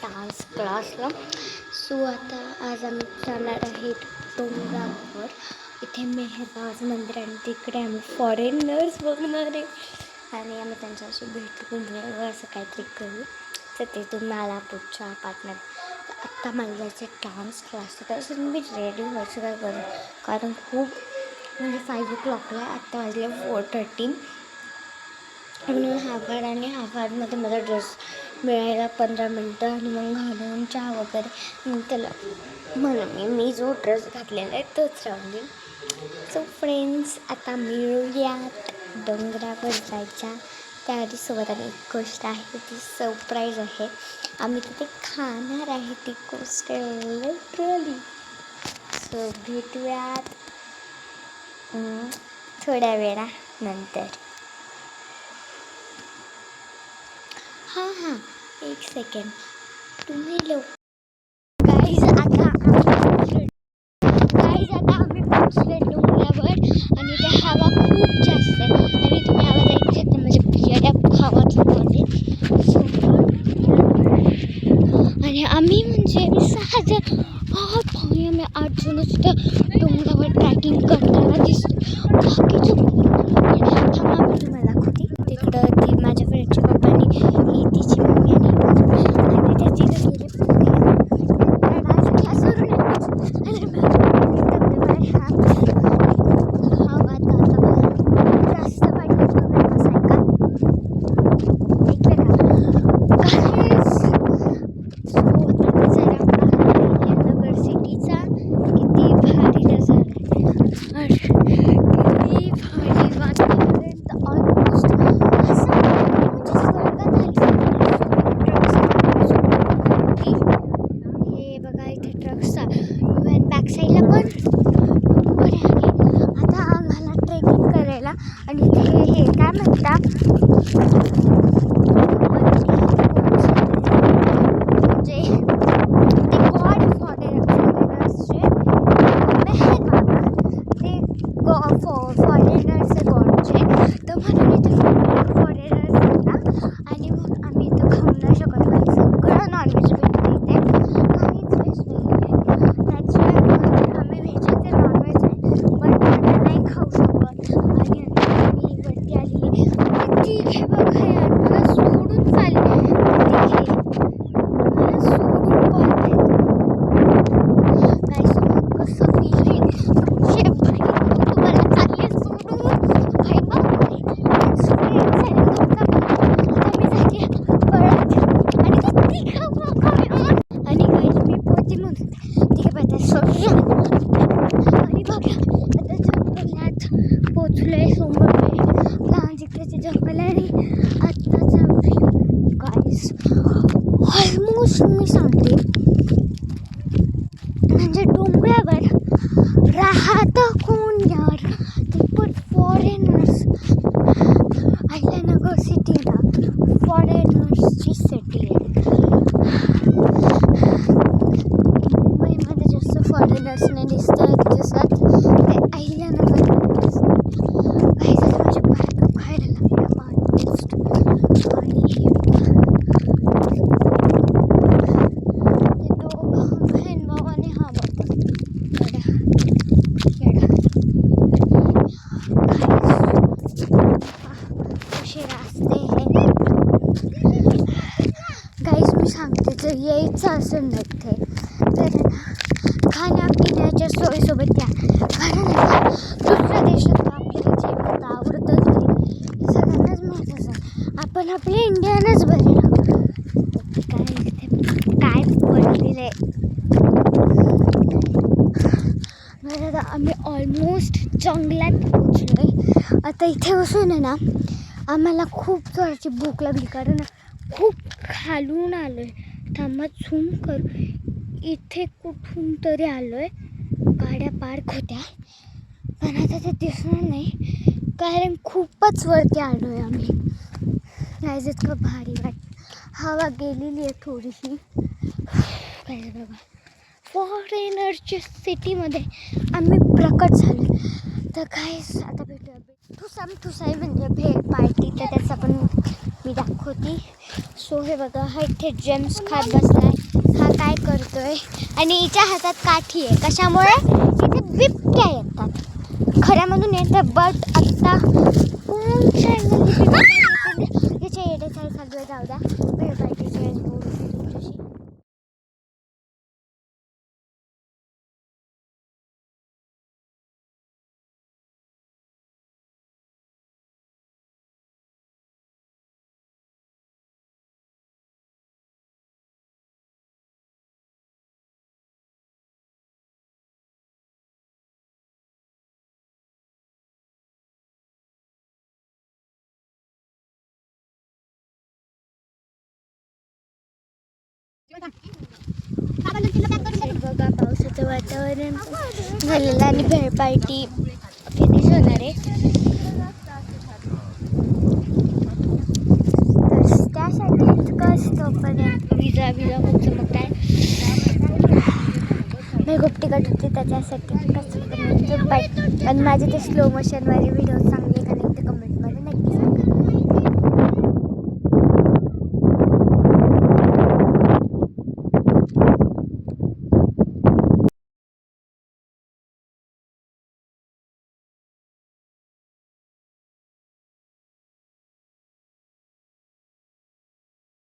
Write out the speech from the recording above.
Dance क्लासला. So आता आज आम्ही जाणार आहे डोंगरावर. इथे मेहरबाबाचं मंदिर आणि तिकडे आम्ही फॉरेनर्स बघणार आहे आणि आम्ही त्यांच्याशी भेटून असं काहीतरी करू. तर ते तुम्हाला पुढच्या पार्टनर. आत्ता मला जायचं डान्स क्लास. तर मी रेडी व्हायचं काय करू, कारण खूप म्हणजे 5 o'clockला आत्ता वाजले 4:30. म्हणून हाफाड आणि हाफाडमध्ये माझा ड्रेस मिळायला 15 मिनटं आणि मग घालून चहा वगैरे मग त्याला म्हणून मी जो ड्रेस घातलेला आहे तोच राहून देईल. सो फ्रेंड्स, आता मिळूयात डोंगरावर जायच्या तयारीसोबत. आणि एक गोष्ट आहे ती सरप्राईज आहे. आम्ही तिथे खाणार आहे ती गोष्ट लिटरली. सो भेटूयात थोड्या वेळानंतर. हां एक सेकंड. तुम्ही गाईज आता आम्ही पोचले डोंगरावर आणि त्या हवा खूप जास्त आहे आणि तुम्ही आवाज ऐकू शकता म्हणजे बियाड्या हवाच मध्ये. आणि आम्ही म्हणजे 6 जण आहोत. आम्ही 8 जण सुद्धा डोंगरावर ट्रॅकिंग करताना दिसतो. बाकीचे आम्ही तुम्हाला दाखवते. तिकडं ती माझ्या फ्रेंडच्या पप्पानी ही तिची मम्मी आणि त्याची गेले डान्स क्लासवरून जास्त वाटलं सायकल ऐकलं नगर सिटीचा किती भारी नजारा आहे. किती भारी वातावरण. ऑलमोस्ट असं म्हणजे स्वर्गात आली. हे बघा इथे ट्रक्सचा बॅक साईडला पण बरे आहे. आता आम्हाला ट्रेकिंग करायला आणि हे काय म्हणतात म्हणजे ते गॉड फॉरेनर्सचे मेहरबाबा ते फॉरेनर्सचे गॉडचे. तर म्हणून इथे फॉरेनर्स येतात आणि मग आम्ही इथं खाऊ नाही शकत कारण सगळं नॉनव्हेज भेटतं इथे. काहीच व्हेज नाही आहे. त्याच्यामुळे आम्ही व्हेज ते नॉनव्हेज आहे पण आता नाही खाऊ शकत. आणि आता मी वरती आली ठीक आहे. बघा यार मला सोडून चालले. ठीक आहे मला सोडून पळत आहेत. काय कसं फील आहे तुम्हाला चालले सोडून भाई बघ आता मी जाते पळत आणि आणि काही मी पोहते म्हणून ठीक आहे पाहिजे सोडून. आणि बघा आता जंगलात पोचलोय समोर लहान जिकडे जंगल आहे आणि आत्ताचा व्ह्यू गाईस ऑलमोस्ट मी सांगते म्हणजे डोंगरावर राहतं कोण यार, ते पण फॉरेनर्स. अहिल्यानगर सिटी ना फॉरेनर्सची सिटी आहे. मुंबईमध्ये जास्त फॉरेनर्स नाही दिसतात ते अहिल्यानगरमध्ये दिसतात. काही जण माझ्या पाय दुखायला लागल्या ऑलमोस्ट. आणि ते दोघं बहीण भाऊ आणि हा बाबा कसे रास्ते हे गाईज. मी सांगते जर यायचं असेल ना इथे तर ना खाण्यापिण्याच्या सोयीसोबत या. कारण दुसऱ्या देशात आपल्याला जेवण आवडतच नाही हे सगळ्यांनाच माहीत असेल. आपण आपल्या इंडियानंच बरे राहू. काय इथे काय पडलेलं आहे. बरं आता आम्ही ऑलमोस्ट जंगलात पोचलो आहे. आता इथे बसून आहे ना आम्हाला खूप जोराची भूक लागली कारण खूप खालून आलो आहे. थांबा झूम करू. इथे कुठून तरी आलो आहे. गाड्या पार्क होत्या पण आता ते दिसणार नाही कारण खूपच वरती आलो आहे आम्ही. गाईज इतकं भारी हवा गेलेली आहे थोडीशी. काय बघा फॉरेनरच्या सिटीमध्ये आम्ही प्रकट झालो. तर गाईज आता भेटूया ठुसाई म्हणजे भेळ पार्टी. तर त्याचा पण मी दाखवते. सो हे बघा, हा इथे जेम्स खात बसलाय. हा काय करतोय आणि हिच्या हातात काठी आहे. कशामुळे? इथे बिबट्या येतात. खऱ्या म्हणून येतं, बट आत्ता याच्या येडे चालू आहे. जाऊ द्या, भेळपार्टीच्या वेळेस बोलू तुमच्याशी. बघा, पावसाचं वातावरण झालेलं आणि भेळपार्टी फिनिश होणार आहे. तर त्यासाठीच तोपर्यंत विजा खूप चमकत आहे. मी खूप तिकट होती त्याच्यासाठी आणि माझे ते स्लो मोशनवाले व्हिडिओ चांगले